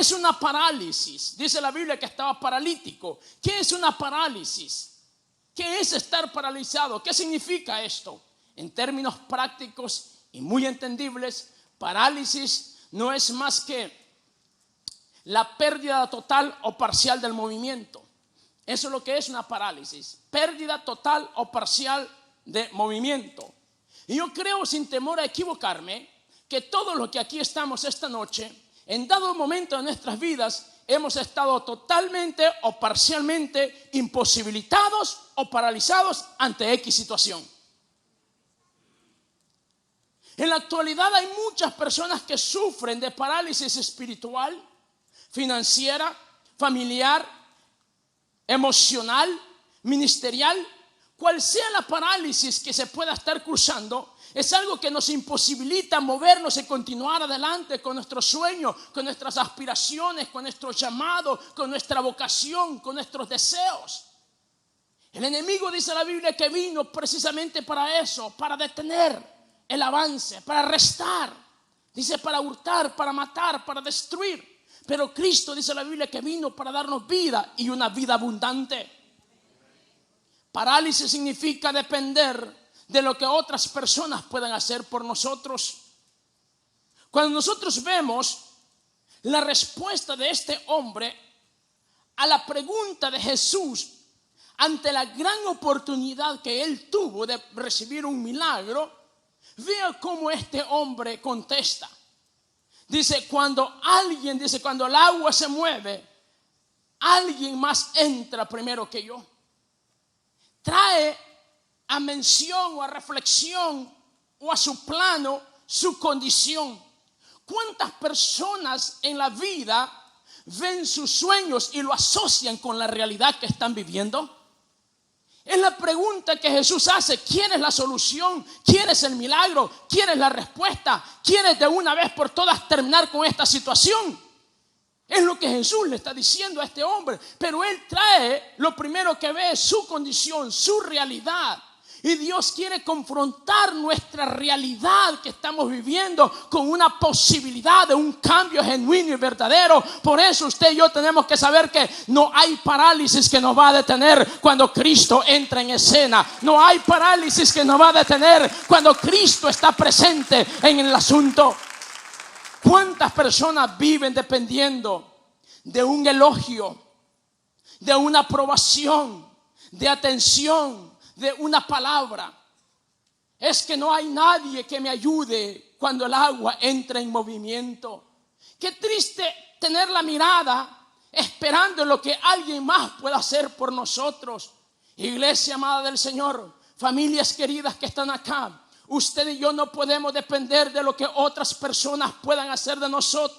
es una parálisis? Dice la Biblia que estaba paralítico. ¿Qué es una parálisis? ¿Qué es estar paralizado? ¿Qué significa esto? En términos prácticos y muy entendibles, parálisis no es más que la pérdida total o parcial del movimiento. Eso es lo que es una parálisis, pérdida total o parcial de movimiento. Y yo creo, sin temor a equivocarme, que todos los que aquí estamos esta noche, en dado momento de nuestras vidas, hemos estado totalmente o parcialmente imposibilitados o paralizados ante X situación. En la actualidad hay muchas personas que sufren de parálisis espiritual, financiera, familiar, emocional, ministerial. Cual sea la parálisis que se pueda estar cursando, es algo que nos imposibilita movernos y continuar adelante con nuestros sueños, con nuestras aspiraciones, con nuestro llamado, con nuestra vocación, con nuestros deseos. El enemigo, dice la Biblia, que vino precisamente para eso, para detener el avance, para restar, dice, para hurtar, para matar, para destruir. Pero Cristo, dice la Biblia, que vino para darnos vida y una vida abundante. Parálisis significa depender de lo que otras personas puedan hacer por nosotros. Cuando nosotros vemos la respuesta de este hombre a la pregunta de Jesús ante la gran oportunidad que él tuvo de recibir un milagro, vea cómo este hombre contesta. Dice, cuando el agua se mueve, alguien más entra primero que yo. Trae a mención o a reflexión o a su plano su condición. ¿Cuántas personas en la vida ven sus sueños y lo asocian con la realidad que están viviendo? Es la pregunta que Jesús hace. ¿Quieres la solución? ¿Quieres el milagro? ¿Quieres la respuesta? ¿Quieres de una vez por todas terminar con esta situación? Es lo que Jesús le está diciendo a este hombre. Pero él trae, lo primero que ve es su condición, su realidad. Y Dios quiere confrontar nuestra realidad que estamos viviendo con una posibilidad de un cambio genuino y verdadero. Por eso usted y yo tenemos que saber que no hay parálisis que nos va a detener cuando Cristo entra en escena. No hay parálisis que nos va a detener cuando Cristo está presente en el asunto. ¿Cuántas personas viven dependiendo de un elogio, de una aprobación, de atención, de una palabra? Es que no hay nadie que me ayude cuando el agua entra en movimiento. Qué triste tener la mirada esperando en lo que alguien más pueda hacer por nosotros. Iglesia amada del Señor, familias queridas que están acá, usted y yo no podemos depender de lo que otras personas puedan hacer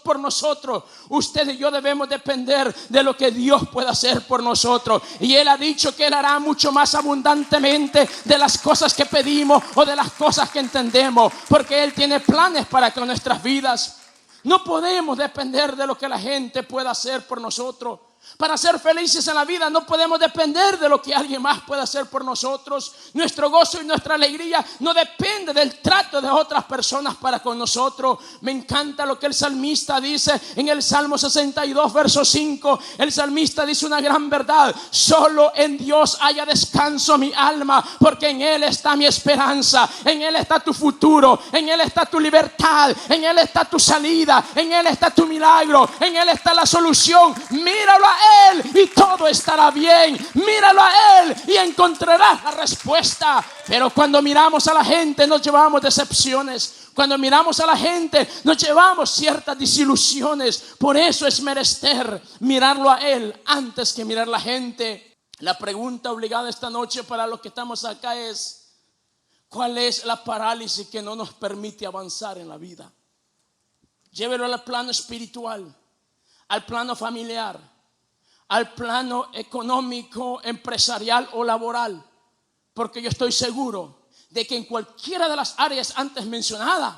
por nosotros. Usted y yo debemos depender de lo que Dios puede hacer por nosotros. Y Él ha dicho que Él hará mucho más abundantemente de las cosas que pedimos o de las cosas que entendemos, porque Él tiene planes para con nuestras vidas. No podemos depender de lo que la gente pueda hacer por nosotros. Para ser felices en la vida no podemos depender de lo que alguien más pueda hacer por nosotros. Nuestro gozo y nuestra alegría no depende del trato de otras personas para con nosotros. Me encanta lo que el salmista dice en el Salmo 62 verso 5. El salmista dice una gran verdad: solo en Dios haya descanso mi alma, porque en Él está mi esperanza, en Él está tu futuro, en Él está tu libertad, en Él está tu salida, en Él está tu milagro, en Él está la solución. Míralo a Él y todo estará bien. Míralo a Él y encontrarás la respuesta. Pero cuando miramos a la gente nos llevamos decepciones. Cuando miramos a la gente nos llevamos ciertas desilusiones. Por eso es menester mirarlo a Él antes que mirar a la gente. La pregunta obligada esta noche para los que estamos acá es: ¿cuál es la parálisis que no nos permite avanzar en la vida? Llévelo al plano espiritual, al plano familiar, al plano económico, empresarial o laboral. Porque yo estoy seguro de que en cualquiera de las áreas antes mencionadas,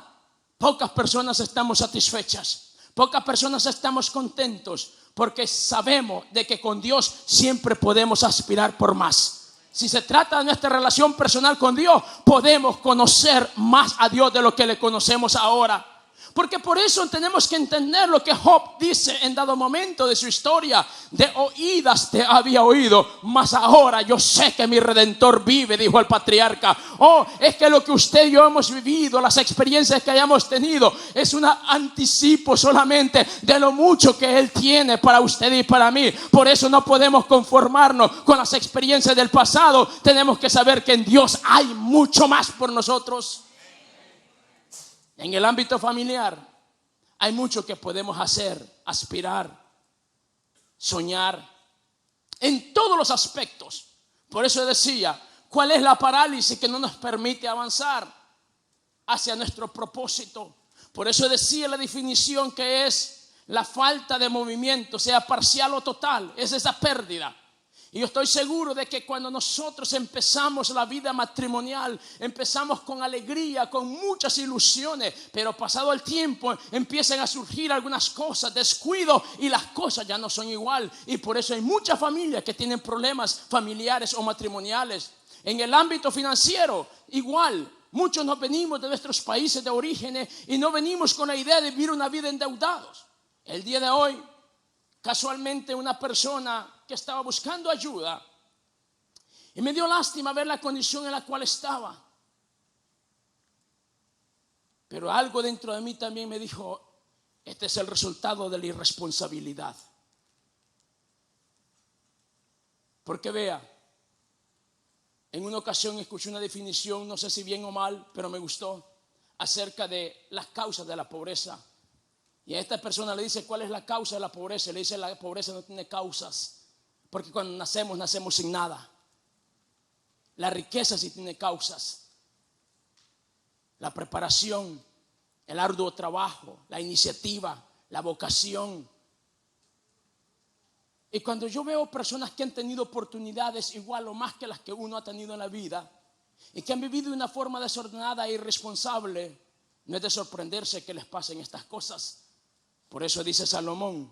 pocas personas estamos satisfechas, pocas personas estamos contentos, porque sabemos de que con Dios siempre podemos aspirar por más. Si se trata de nuestra relación personal con Dios, podemos conocer más a Dios de lo que le conocemos ahora. Porque por eso tenemos que entender lo que Job dice en dado momento de su historia. De oídas te había oído, mas ahora yo sé que mi Redentor vive, dijo el patriarca. Oh, es que lo que usted y yo hemos vivido, las experiencias que hayamos tenido, es un anticipo solamente de lo mucho que Él tiene para usted y para mí. Por eso no podemos conformarnos con las experiencias del pasado. Tenemos que saber que en Dios hay mucho más por nosotros. En el ámbito familiar hay mucho que podemos hacer, aspirar, soñar, en todos los aspectos. Por eso decía, ¿cuál es la parálisis que no nos permite avanzar hacia nuestro propósito? Por eso decía la definición que es la falta de movimiento, sea parcial o total, es esa pérdida. Y yo estoy seguro de que cuando nosotros empezamos la vida matrimonial, empezamos con alegría, con muchas ilusiones, pero pasado el tiempo empiezan a surgir algunas cosas, descuido, y las cosas ya no son igual. Y por eso hay muchas familias que tienen problemas familiares o matrimoniales. En el ámbito financiero, igual. Muchos nos venimos de nuestros países de origen y no venimos con la idea de vivir una vida endeudados. El día de hoy, casualmente una persona que estaba buscando ayuda y me dio lástima ver la condición en la cual estaba, pero algo dentro de mí también me dijo: este es el resultado de la irresponsabilidad. Porque vea, en una ocasión escuché una definición, no sé si bien o mal, pero me gustó, acerca de las causas de la pobreza. Y a esta persona le dice: ¿cuál es la causa de la pobreza? Le dice: la pobreza no tiene causas, porque cuando nacemos sin nada. La riqueza sí tiene causas. La preparación, el arduo trabajo, la iniciativa, la vocación. Y cuando yo veo personas que han tenido oportunidades igual o más que las que uno ha tenido en la vida, y que han vivido de una forma desordenada e irresponsable, no es de sorprenderse que les pasen estas cosas. Por eso dice Salomón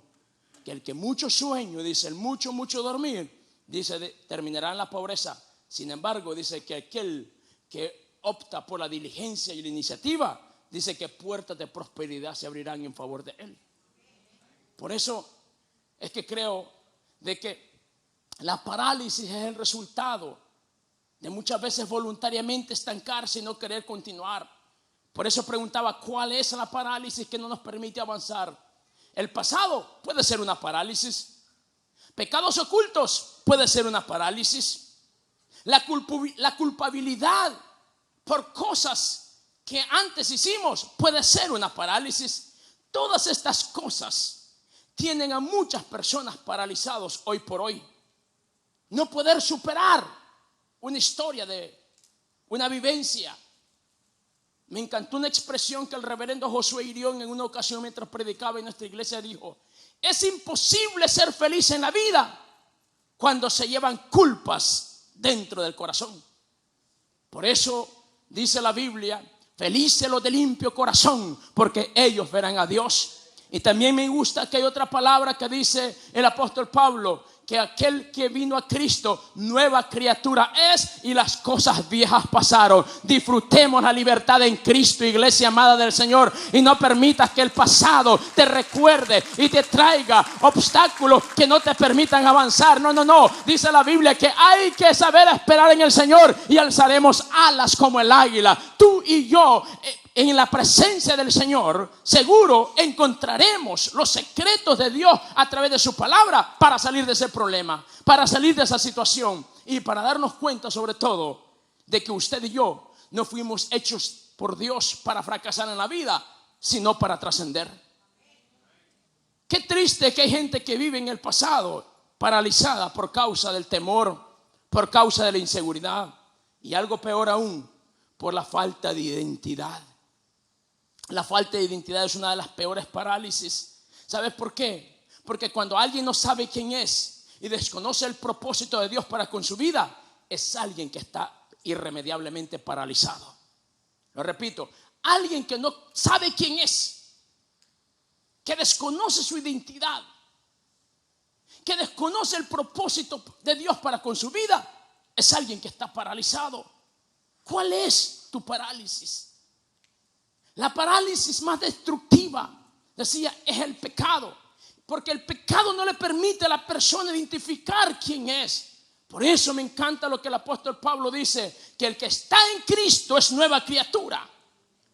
que el que mucho sueño, dice, el mucho dormir, dice, terminará en la pobreza. Sin embargo, dice que aquel que opta por la diligencia y la iniciativa, dice que puertas de prosperidad se abrirán en favor de él. Por eso es que creo de que la parálisis es el resultado de muchas veces voluntariamente estancarse y no querer continuar. Por eso preguntaba: ¿cuál es la parálisis que no nos permite avanzar? El pasado puede ser una parálisis. Pecados ocultos puede ser una parálisis. La culpabilidad por cosas que antes hicimos puede ser una parálisis. Todas estas cosas tienen a muchas personas paralizados hoy por hoy. No poder superar una historia de una vivencia. Me encantó una expresión que el reverendo Josué Irión en una ocasión mientras predicaba en nuestra iglesia dijo: es imposible ser feliz en la vida cuando se llevan culpas dentro del corazón. Por eso dice la Biblia: felices los de limpio corazón, porque ellos verán a Dios. Y también me gusta que hay otra palabra que dice el apóstol Pablo: que aquel que vino a Cristo, nueva criatura es, y las cosas viejas pasaron. Disfrutemos la libertad en Cristo, iglesia amada del Señor, y no permitas que el pasado te recuerde y te traiga obstáculos que no te permitan avanzar. No, dice la Biblia que hay que saber esperar en el Señor y alzaremos alas como el águila. Tú y yo, en la presencia del Señor, seguro encontraremos los secretos de Dios a través de su palabra para salir de ese problema, para salir de esa situación y para darnos cuenta sobre todo de que usted y yo no fuimos hechos por Dios para fracasar en la vida, sino para trascender. Qué triste que hay gente que vive en el pasado paralizada por causa del temor, por causa de la inseguridad y algo peor aún, por la falta de identidad. La falta de identidad es una de las peores parálisis. ¿Sabes por qué? Porque cuando alguien no sabe quién es y desconoce el propósito de Dios para con su vida, es alguien que está irremediablemente paralizado. Lo repito, alguien que no sabe quién es, que desconoce su identidad, que desconoce el propósito de Dios para con su vida, es alguien que está paralizado. ¿Cuál es tu parálisis? La parálisis más destructiva, decía, es el pecado. Porque el pecado no le permite a la persona identificar quién es. Por eso me encanta lo que el apóstol Pablo dice, que el que está en Cristo es nueva criatura.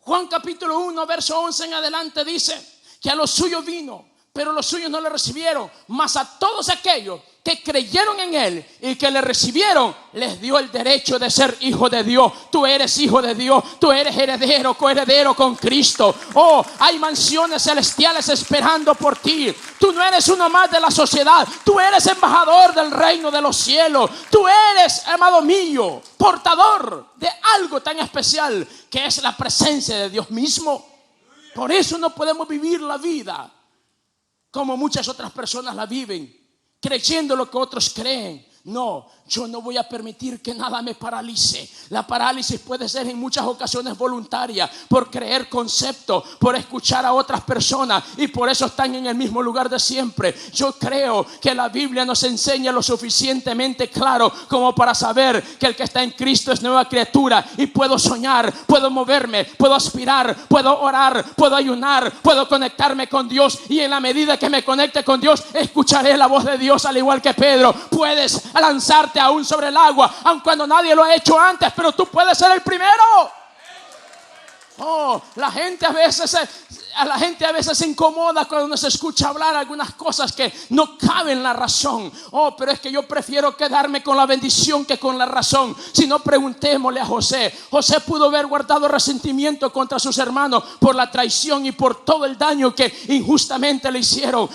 Juan capítulo 1, verso 11 en adelante dice que a los suyos vino, pero los suyos no le recibieron. Mas a todos aquellos que creyeron en Él y que le recibieron, les dio el derecho de ser hijo de Dios. Tú eres hijo de Dios, tú eres heredero, coheredero con Cristo. Oh, hay mansiones celestiales esperando por ti. Tú no eres uno más de la sociedad, tú eres embajador del reino de los cielos. Tú eres, amado mío, portador de algo tan especial que es la presencia de Dios mismo. Por eso no podemos vivir la vida como muchas otras personas la viven, creyendo lo que otros creen. No, yo no voy a permitir que nada me paralice. La parálisis puede ser en muchas ocasiones voluntaria, por creer conceptos, por escuchar a otras personas, y por eso están en el mismo lugar de siempre. Yo creo que la Biblia nos enseña lo suficientemente claro como para saber que el que está en Cristo es nueva criatura. Y puedo soñar, puedo moverme, puedo aspirar, puedo orar, puedo ayunar, puedo conectarme con Dios. Y en la medida que me conecte con Dios, escucharé la voz de Dios, al igual que Pedro. Puedes lanzarte aún sobre el agua, aun cuando nadie lo ha hecho antes, pero tú puedes ser el primero. Oh, la gente a veces se incomoda cuando se escucha hablar algunas cosas que no caben en la razón. Oh, pero es que yo prefiero quedarme con la bendición que con la razón. Si no, preguntémosle a José. José pudo haber guardado resentimiento contra sus hermanos por la traición y por todo el daño que injustamente le hicieron.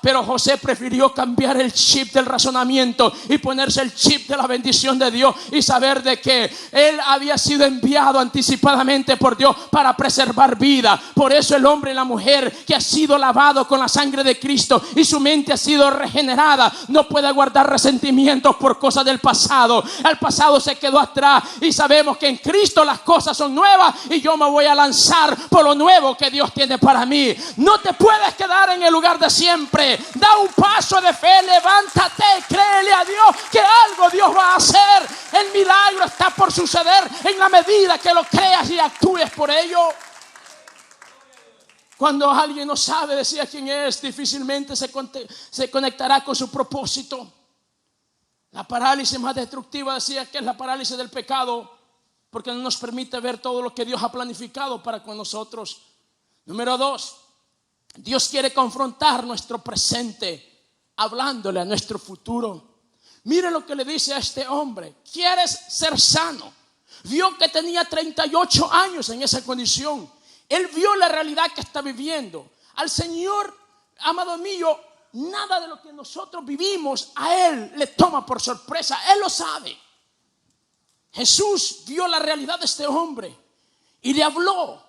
Pero José prefirió cambiar el chip del razonamiento y ponerse el chip de la bendición de Dios y saber de que él había sido enviado anticipadamente por Dios para preservar vida. Por eso el hombre y la mujer que ha sido lavado con la sangre de Cristo y su mente ha sido regenerada, no puede guardar resentimientos por cosas del pasado. El pasado se quedó atrás y sabemos que en Cristo las cosas son nuevas, y yo me voy a lanzar por lo nuevo que Dios tiene para mí. No te puedes quedar en el lugar de siempre. Da un paso de fe, levántate, créele a Dios que algo Dios va a hacer. El milagro está por suceder en la medida que lo creas y actúes por ello. Cuando alguien no sabe decir quién es, difícilmente se conectará con su propósito. La parálisis más destructiva, decía, que es la parálisis del pecado, porque no nos permite ver todo lo que Dios ha planificado para con nosotros. Número 2, Dios quiere confrontar nuestro presente hablándole a nuestro futuro. Mire lo que le dice a este hombre: ¿quieres ser sano? Vio que tenía 38 años en esa condición. Él vio la realidad que está viviendo. Al Señor, amado mío, nada de lo que nosotros vivimos a Él le toma por sorpresa. Él lo sabe. Jesús vio la realidad de este hombre y le habló.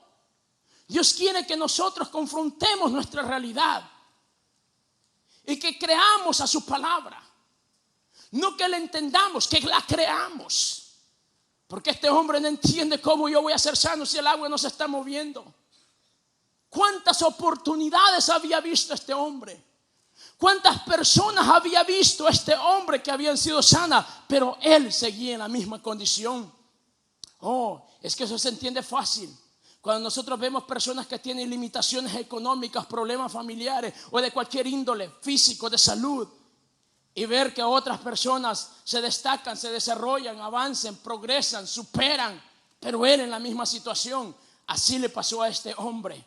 Dios quiere que nosotros confrontemos nuestra realidad y que creamos a su palabra. No que la entendamos, que la creamos. Porque este hombre no entiende cómo yo voy a ser sano si el agua no se está moviendo. ¿Cuántas oportunidades había visto este hombre? ¿Cuántas personas había visto este hombre que habían sido sanas? Pero él seguía en la misma condición. Oh, es que eso se entiende fácil. Cuando nosotros vemos personas que tienen limitaciones económicas, problemas familiares o de cualquier índole, físico, de salud, y ver que otras personas se destacan, se desarrollan, avanzan, progresan, superan, pero él en la misma situación. Así le pasó a este hombre.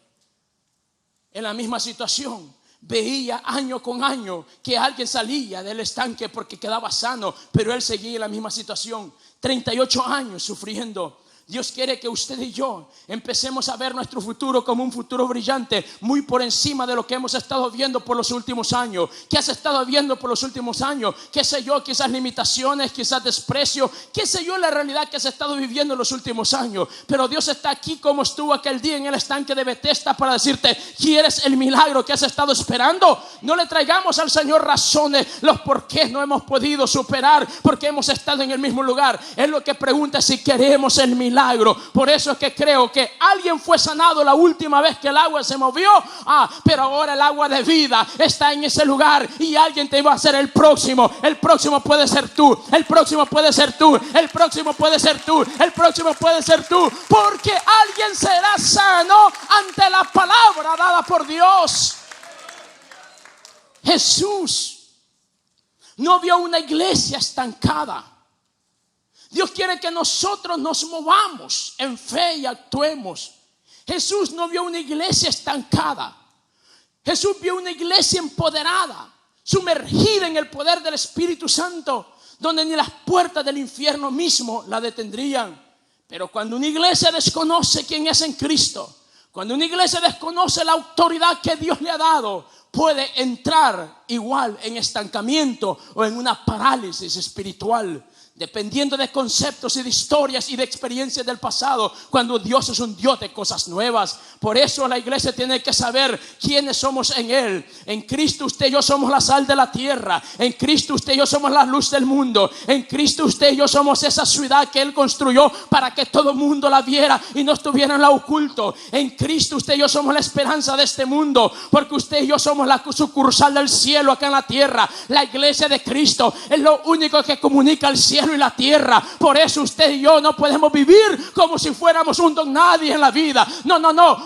En la misma situación, veía año con año que alguien salía del estanque porque quedaba sano, pero él seguía en la misma situación. 38 años sufriendo. Dios quiere que usted y yo empecemos a ver nuestro futuro como un futuro brillante, muy por encima de lo que hemos estado viendo por los últimos años. ¿Qué has estado viendo por los últimos años? ¿Qué sé yo? Quizás limitaciones, quizás desprecio, qué sé yo, la realidad que has estado viviendo en los últimos años. Pero Dios está aquí como estuvo aquel día en el estanque de Betesda para decirte: ¿quieres el milagro que has estado esperando? No le traigamos al Señor razones, los por qué no hemos podido superar, porque hemos estado en el mismo lugar. Él lo que pregunta es si queremos el milagro. milagro. Por eso es que creo que alguien fue sanado la última vez que el agua se movió, pero ahora el agua de vida está en ese lugar y alguien te va a ser el próximo. El próximo puede ser tú, el próximo puede ser tú, el próximo puede ser tú, el próximo puede ser tú, porque alguien será sano ante la palabra dada por Dios. Jesús no vio una iglesia estancada. Dios quiere que nosotros nos movamos en fe y actuemos. Jesús no vio una iglesia estancada. Jesús vio una iglesia empoderada, sumergida en el poder del Espíritu Santo, donde ni las puertas del infierno mismo la detendrían. Pero cuando una iglesia desconoce quién es en Cristo, cuando una iglesia desconoce la autoridad que Dios le ha dado, puede entrar igual en estancamiento o en una parálisis espiritual, dependiendo de conceptos y de historias y de experiencias del pasado, cuando Dios es un Dios de cosas nuevas. Por eso la iglesia tiene que saber quiénes somos en Él. En Cristo usted y yo somos la sal de la tierra. En Cristo usted y yo somos la luz del mundo. En Cristo usted y yo somos esa ciudad que Él construyó para que todo el mundo la viera y no estuviera en lo oculto. En Cristo usted y yo somos la esperanza de este mundo, porque usted y yo somos la sucursal del cielo acá en la tierra. La iglesia de Cristo es lo único que comunica el cielo y la tierra. Por eso usted y yo no podemos vivir como si fuéramos un don nadie en la vida. No.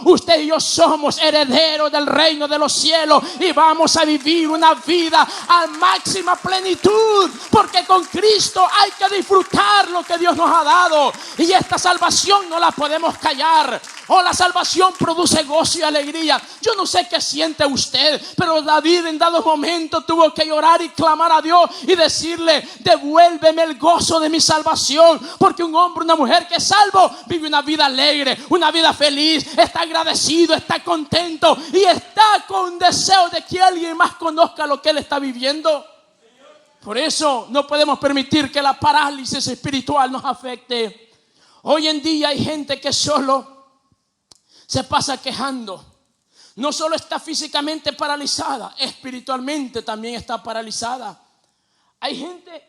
Usted y yo somos herederos del reino de los cielos y vamos a vivir una vida a máxima plenitud, porque con Cristo hay que disfrutar lo que Dios nos ha dado. Y esta salvación no la podemos callar. La salvación produce gozo y alegría. Yo no sé qué siente usted, pero David en dados momentos tuvo que llorar y clamar a Dios y decirle: devuélveme el gozo de mi salvación. Porque un hombre, una mujer que es salvo vive una vida alegre, una vida feliz, está agradecido, está contento y está con deseo de que alguien más conozca lo que él está viviendo. Por eso no podemos permitir que la parálisis espiritual nos afecte. Hoy en día hay gente que solo se pasa quejando. No solo está físicamente paralizada, espiritualmente también está paralizada. Hay gente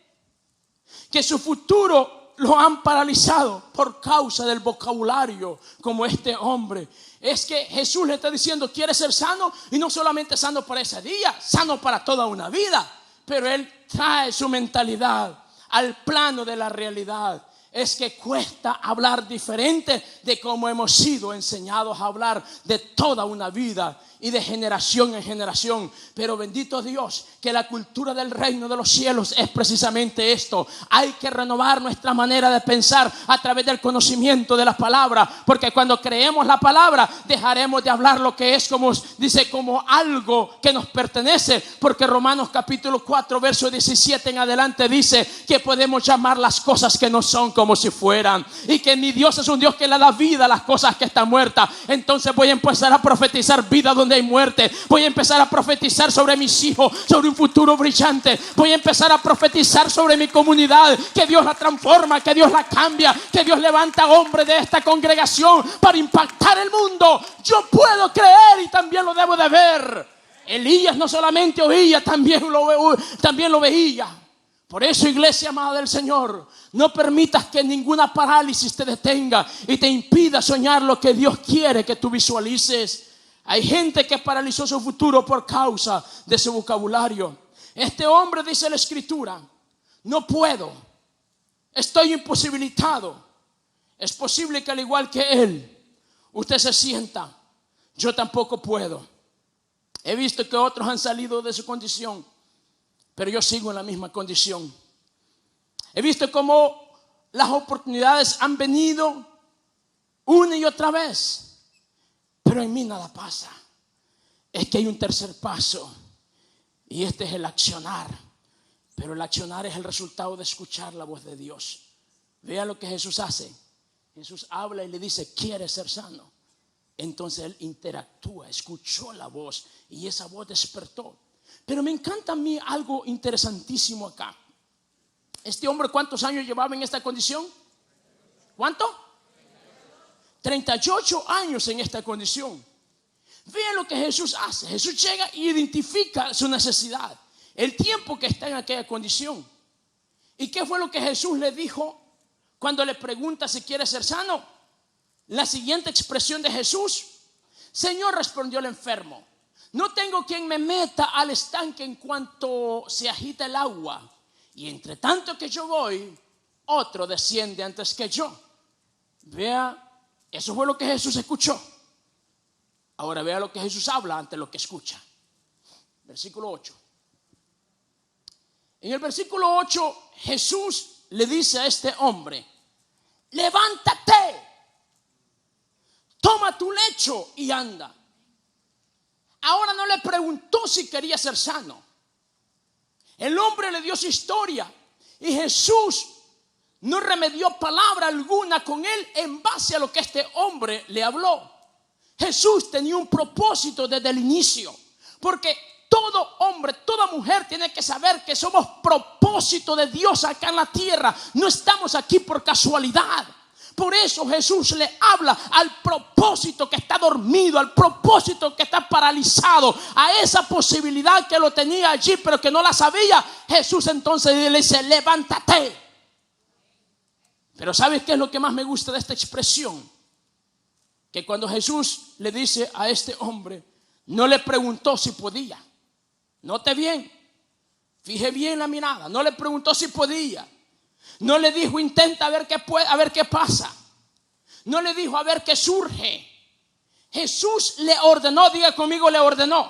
que su futuro lo han paralizado por causa del vocabulario, como este hombre. Es que Jesús le está diciendo: ¿quieres ser sano? Y no solamente sano para ese día, sano para toda una vida. Pero él trae su mentalidad al plano de la realidad. Es que cuesta hablar diferente de cómo hemos sido enseñados a hablar de toda una vida y de generación en generación. Pero bendito Dios, que la cultura del reino de los cielos es precisamente esto. Hay que renovar nuestra manera de pensar a través del conocimiento de la palabra, porque cuando creemos la palabra dejaremos de hablar lo que es, como dice, como algo que nos pertenece, porque Romanos capítulo 4 verso 17 en adelante dice que podemos llamar las cosas que no son como si fueran, y que mi Dios es un Dios que le da vida a las cosas que están muertas. Entonces voy a empezar a profetizar vida donde hay muerte. Voy a empezar a profetizar sobre mis hijos, sobre un futuro brillante. Voy a empezar a profetizar sobre mi comunidad, que Dios la transforma, que Dios la cambia, que Dios levanta hombres de esta congregación para impactar el mundo. Yo puedo creer y también lo debo de ver. Elías no solamente oía, también lo veía. Por eso, iglesia amada del Señor, no permitas que ninguna parálisis te detenga y te impida soñar lo que Dios quiere que tú visualices. Hay gente que paralizó su futuro por causa de su vocabulario. Este hombre, dice la Escritura: no puedo, estoy imposibilitado. Es posible que al igual que él, usted se sienta: yo tampoco puedo. He visto que otros han salido de su condición, pero yo sigo en la misma condición. He visto cómo las oportunidades han venido una y otra vez, pero en mí nada pasa. Es que hay un tercer paso, y este es el accionar. Pero el accionar es el resultado de escuchar la voz de Dios. Vea lo que Jesús hace. Jesús habla y le dice: ¿quieres ser sano? Entonces él interactúa, escuchó la voz y esa voz despertó. Pero me encanta a mí algo interesantísimo acá. Este hombre, ¿cuántos años llevaba en esta condición? ¿Cuánto? 38 años en esta condición. Vean lo que Jesús hace. Jesús llega y identifica su necesidad, el tiempo que está en aquella condición. ¿Y qué fue lo que Jesús le dijo cuando le pregunta si quiere ser sano, la siguiente expresión de Jesús: Señor, respondió el enfermo, no tengo quien me meta al estanque en cuanto se agita el agua, y entre tanto que yo voy, otro desciende antes que yo. Vea, eso fue lo que Jesús escuchó. Ahora vea lo que Jesús habla ante lo que escucha. Versículo 8. En el versículo 8, Jesús le dice a este hombre: levántate, toma tu lecho y anda. Ahora no le preguntó si quería ser sano. El hombre le dio su historia y Jesús no remedió palabra alguna con él en base a lo que este hombre le habló. Jesús tenía un propósito desde el inicio, porque todo hombre, toda mujer tiene que saber que somos propósito de Dios acá en la tierra. No estamos aquí por casualidad. Por eso Jesús le habla al propósito que está dormido, al propósito que está paralizado, a esa posibilidad que lo tenía allí pero que no la sabía. Jesús entonces le dice: levántate. Pero ¿sabes qué es lo que más me gusta de esta expresión? Que cuando Jesús le dice a este hombre, no le preguntó si podía. Note bien, fije bien la mirada. No le preguntó si podía. No le dijo: intenta a ver qué puede, a ver qué pasa. No le dijo: a ver qué surge. Jesús le ordenó. Diga conmigo: le ordenó.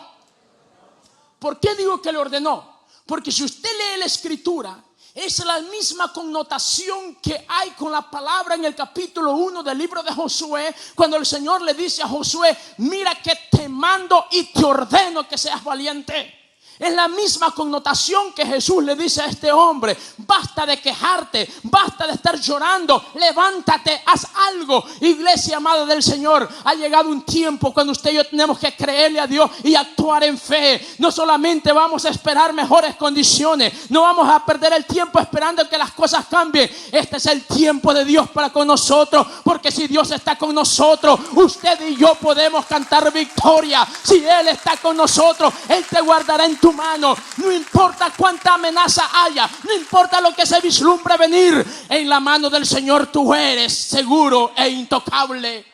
¿Por qué digo que le ordenó? Porque si usted lee la escritura, es la misma connotación que hay con la palabra en el capítulo 1 del libro de Josué, cuando el Señor le dice a Josué: mira que te mando y te ordeno que seas valiente. Es la misma connotación que Jesús le dice a este hombre: basta de quejarte, basta de estar llorando, levántate, haz algo. Iglesia amada del Señor, ha llegado un tiempo cuando usted y yo tenemos que creerle a Dios y actuar en fe. No solamente vamos a esperar mejores condiciones, no vamos a perder el tiempo esperando que las cosas cambien. Este es el tiempo de Dios para con nosotros, porque si Dios está con nosotros, usted y yo podemos cantar victoria. Si Él está con nosotros, Él te guardará en tu mano. No importa cuánta amenaza haya, no importa lo que se vislumbre venir, en la mano del Señor tú eres seguro e intocable.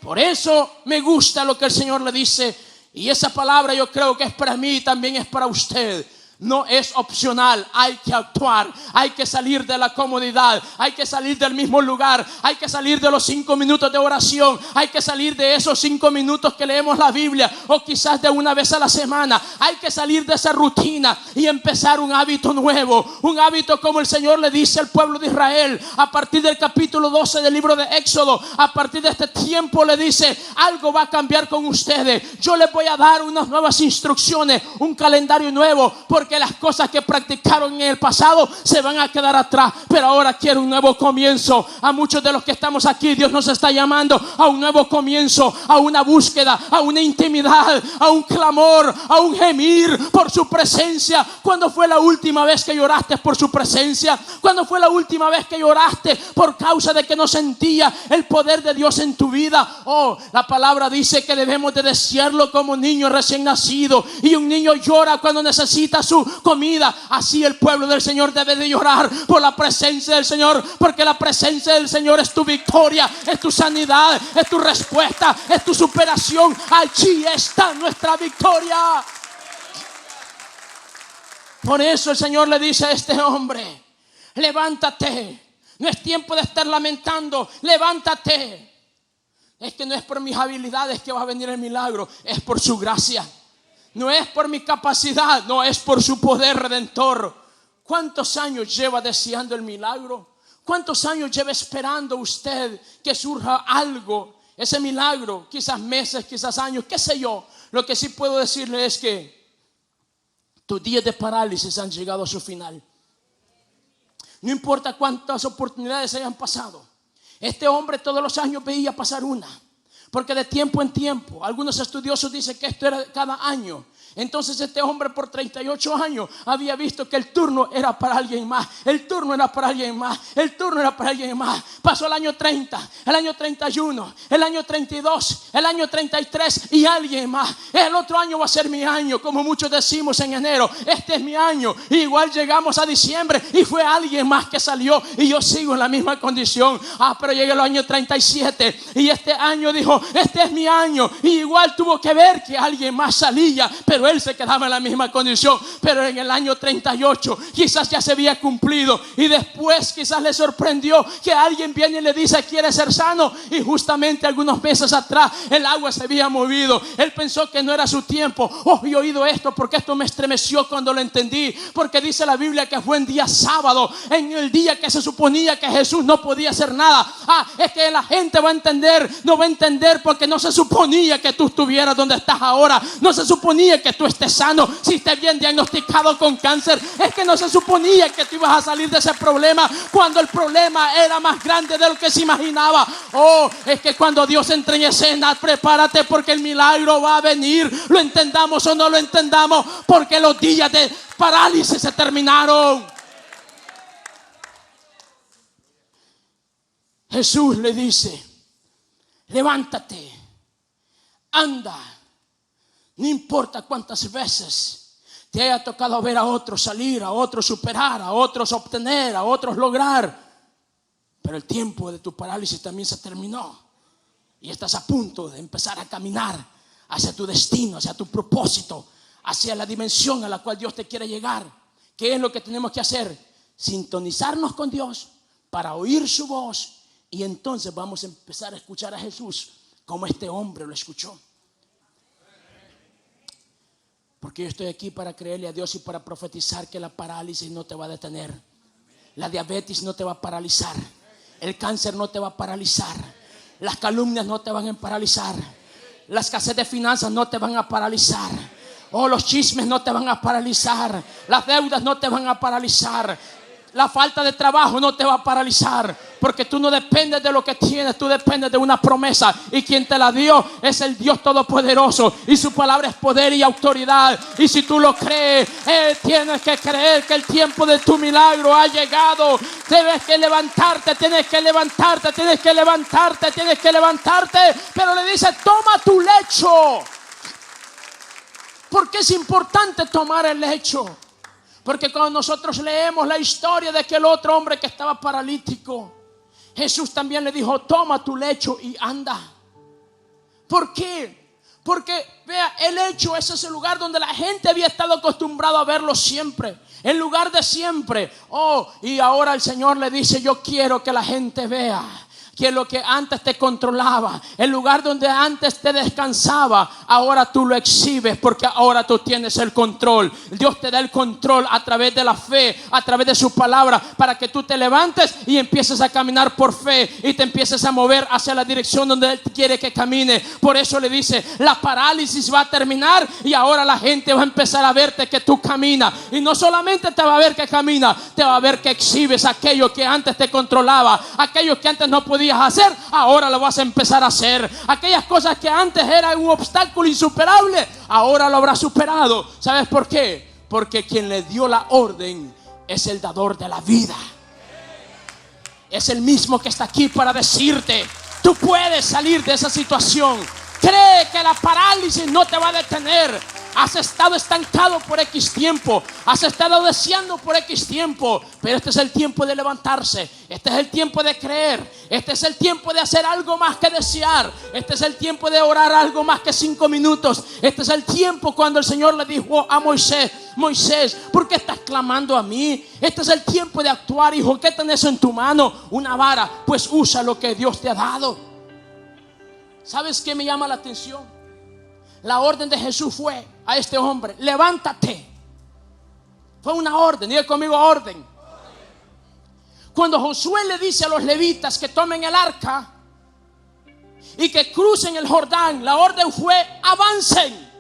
Por eso me gusta lo que el Señor le dice, y esa palabra yo creo que es para mí y también es para usted. No es opcional, hay que actuar, hay que salir de la comodidad, hay que salir del mismo lugar, hay que salir de los 5 minutos de oración, hay que salir de esos 5 minutos que leemos la Biblia, o quizás de una vez a la semana. Hay que salir de esa rutina y empezar un hábito nuevo, un hábito como el Señor le dice al pueblo de Israel a partir del capítulo 12 del libro de Éxodo. A partir de este tiempo le dice: algo va a cambiar con ustedes, yo les voy a dar unas nuevas instrucciones, un calendario nuevo, porque las cosas que practicaron en el pasado se van a quedar atrás, pero ahora quiero un nuevo comienzo. A muchos de los que estamos aquí, Dios nos está llamando a un nuevo comienzo, a una búsqueda, a una intimidad, a un clamor, a un gemir por su presencia. ¿Cuándo fue la última vez que lloraste por su presencia? ¿Cuándo fue la última vez que lloraste por causa de que no sentía el poder de Dios en tu vida? Oh, la palabra dice que debemos de desearlo como niño recién nacido, y un niño llora cuando necesita su comida. Así el pueblo del Señor debe de llorar por la presencia del Señor, porque la presencia del Señor es tu victoria, es tu sanidad, es tu respuesta, es tu superación. Allí está nuestra victoria. Por eso el Señor le dice a este hombre: levántate. No es tiempo de estar lamentando, levántate. Es que no es por mis habilidades que va a venir el milagro, es por su gracia. No es por mi capacidad, no, es por su poder redentor. ¿Cuántos años lleva deseando el milagro? ¿Cuántos años lleva esperando usted que surja algo? Ese milagro, quizás meses, quizás años, qué sé yo. Lo que sí puedo decirle es que tus días de parálisis han llegado a su final. No importa cuántas oportunidades hayan pasado. Este hombre todos los años veía pasar una. Porque de tiempo en tiempo, algunos estudiosos dicen que esto era cada año. Entonces este hombre por 38 años había visto que el turno era para alguien más. El turno era para alguien más. El turno era para alguien más. Pasó el año 30, el año 31, el año 32, el año 33 y alguien más. El otro año va a ser mi año, como muchos decimos en enero. Este es mi año. Igual llegamos a diciembre y fue alguien más que salió y yo sigo en la misma condición. Pero llegué al año 37 y este año dijo, este es mi año. Y igual tuvo que ver que alguien más salía, pero él se quedaba en la misma condición. Pero en el año 38 quizás ya se había cumplido y después quizás le sorprendió que alguien viene y le dice, quiere ser sano, y justamente algunos meses atrás el agua se había movido. Él pensó que no era su tiempo. He oído esto porque esto me estremeció cuando lo entendí, porque dice la Biblia que fue en día sábado, en el día que se suponía que Jesús no podía hacer nada. Es que la gente va a entender, no va a entender porque no se suponía que tú estuvieras donde estás ahora. No se suponía que tú estés sano, si estés bien diagnosticado con cáncer. Es que no se suponía que tú ibas a salir de ese problema cuando el problema era más grande de lo que se imaginaba. Es que cuando Dios entre en escena, prepárate porque el milagro va a venir. Lo entendamos o no lo entendamos, porque los días de parálisis se terminaron. Jesús le dice, levántate, anda. No importa cuántas veces te haya tocado ver a otros salir, a otros superar, a otros obtener, a otros lograr, pero el tiempo de tu parálisis también se terminó y estás a punto de empezar a caminar hacia tu destino, hacia tu propósito, hacia la dimensión a la cual Dios te quiere llegar. ¿Qué es lo que tenemos que hacer? Sintonizarnos con Dios para oír su voz, y entonces vamos a empezar a escuchar a Jesús como este hombre lo escuchó. Porque yo estoy aquí para creerle a Dios y para profetizar que la parálisis no te va a detener. La diabetes no te va a paralizar. El cáncer no te va a paralizar. Las calumnias no te van a paralizar. La escasez de finanzas no te van a paralizar. Los chismes no te van a paralizar. Las deudas no te van a paralizar. La falta de trabajo no te va a paralizar, porque tú no dependes de lo que tienes, tú dependes de una promesa, y quien te la dio es el Dios Todopoderoso, y su palabra es poder y autoridad. Y si tú lo crees, tienes que creer que el tiempo de tu milagro ha llegado. Tienes que levantarte, tienes que levantarte, tienes que levantarte, tienes que levantarte. Pero le dice, toma tu lecho. ¿Por qué es importante tomar el lecho? Porque cuando nosotros leemos la historia de aquel otro hombre que estaba paralítico, Jesús también le dijo, toma tu lecho y anda. ¿Por qué? Porque vea, el lecho es ese lugar donde la gente había estado acostumbrado a verlo siempre, el lugar de siempre. Y ahora el Señor le dice, yo quiero que la gente vea que lo que antes te controlaba, el lugar donde antes te descansaba, ahora tú lo exhibes, porque ahora tú tienes el control. Dios te da el control a través de la fe, a través de su palabra, para que tú te levantes y empieces a caminar por fe y te empieces a mover hacia la dirección donde Él quiere que camine. Por eso le dice, la parálisis va a terminar y ahora la gente va a empezar a verte que tú caminas. Y no solamente te va a ver que caminas, te va a ver que exhibes aquello que antes te controlaba, aquello que antes no podías hacer, ahora lo vas a empezar a hacer. Aquellas cosas que antes eran un obstáculo insuperable, ahora lo habrás superado. ¿Sabes por qué? Porque quien le dio la orden es el dador de la vida. Es el mismo que está aquí para decirte, tú puedes salir de esa situación. Cree que la parálisis no te va a detener. Has estado estancado por X tiempo, has estado deseando por X tiempo, pero este es el tiempo de levantarse. Este es el tiempo de creer. Este es el tiempo de hacer algo más que desear. Este es el tiempo de orar algo más que 5 minutos. Este es el tiempo cuando el Señor le dijo a Moisés, Moisés, ¿por qué estás clamando a mí? Este es el tiempo de actuar, hijo. ¿Qué tenés en tu mano? Una vara. Pues usa lo que Dios te ha dado. ¿Sabes qué me llama la atención? La orden de Jesús fue a este hombre, levántate. Fue una orden, diga conmigo, orden. Cuando Josué le dice a los levitas que tomen el arca y que crucen el Jordán, la orden fue, avancen.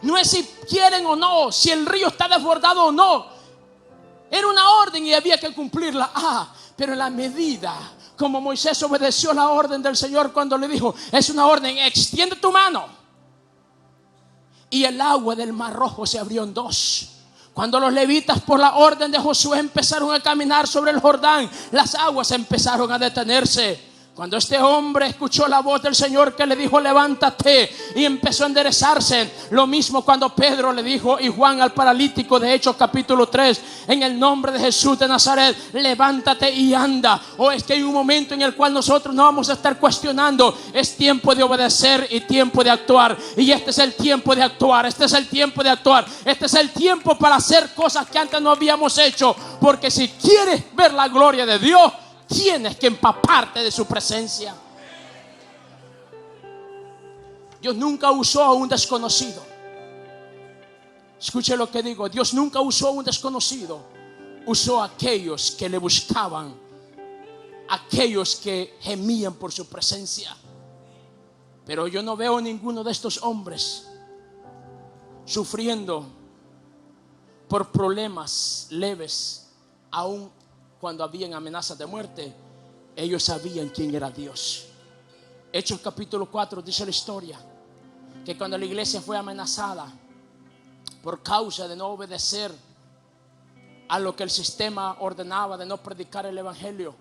No es si quieren o no, si el río está desbordado o no. Era una orden y había que cumplirla. Pero en la medida como Moisés obedeció la orden del Señor cuando le dijo, es una orden, extiende tu mano. y el agua del Mar Rojo se abrió en dos. Cuando los levitas, por la orden de Josué, empezaron a caminar sobre el Jordán, las aguas empezaron a detenerse. Cuando este hombre escuchó la voz del Señor que le dijo: levántate, y empezó a enderezarse. Lo mismo cuando Pedro le dijo, y Juan al paralítico de Hechos capítulo 3, en el nombre de Jesús de Nazaret, levántate y anda. O es que hay un momento en el cual nosotros no vamos a estar cuestionando. Es tiempo de obedecer y tiempo de actuar. Y este es el tiempo de actuar. Este es el tiempo de actuar. Este es el tiempo para hacer cosas que antes no habíamos hecho. Porque si quieres ver la gloria de Dios, tienes que empaparte de su presencia. Dios nunca usó a un desconocido. Escuche lo que digo. Dios nunca usó a un desconocido. Usó a aquellos que le buscaban, aquellos que gemían por su presencia. Pero yo no veo ninguno de estos hombres sufriendo por problemas leves, aún cuando habían amenazas de muerte. Ellos sabían quién era Dios. Hechos capítulo 4 dice la historia que cuando la iglesia fue amenazada por causa de no obedecer a lo que el sistema ordenaba, de no predicar el evangelio,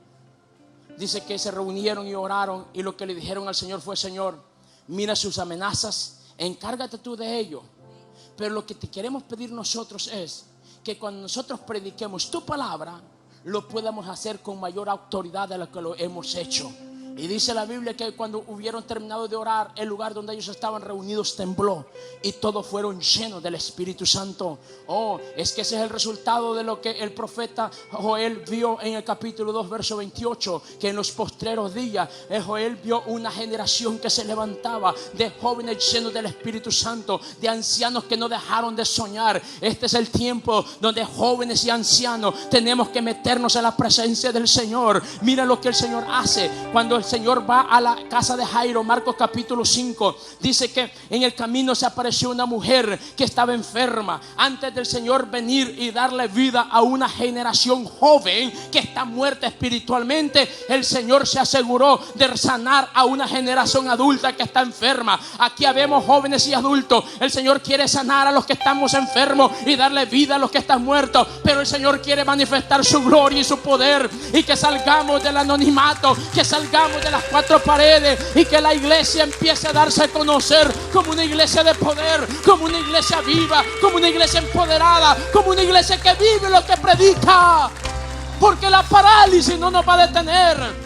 dice que se reunieron y oraron, y lo que le dijeron al Señor fue: Señor, mira sus amenazas, encárgate tú de ello, pero lo que te queremos pedir nosotros es que cuando nosotros prediquemos tu palabra, lo podamos hacer con mayor autoridad de lo que lo hemos hecho. Y dice la Biblia que cuando hubieron terminado de orar, el lugar donde ellos estaban reunidos tembló y todos fueron llenos del Espíritu Santo. Oh, es que ese es el resultado de lo que el profeta Joel vio en el capítulo 2 verso 28, que en los postreros días Joel vio una generación que se levantaba de jóvenes llenos del Espíritu Santo, de ancianos que no dejaron de soñar. Este es el tiempo donde jóvenes y ancianos tenemos que meternos en la presencia del Señor. Mira lo que el Señor hace cuando el Señor va a la casa de Jairo. Marcos capítulo 5 dice que en el camino se apareció una mujer que estaba enferma. Antes del Señor venir y darle vida a una generación joven que está muerta espiritualmente, el Señor se aseguró de sanar a una generación adulta que está enferma. Aquí habemos jóvenes y adultos. El Señor quiere sanar a los que estamos enfermos y darle vida a los que están muertos, pero el Señor quiere manifestar su gloria y su poder, y que salgamos del anonimato, que salgamos de las cuatro paredes, y que la iglesia empiece a darse a conocer como una iglesia de poder, como una iglesia viva, como una iglesia empoderada, como una iglesia que vive lo que predica, porque la parálisis no nos va a detener.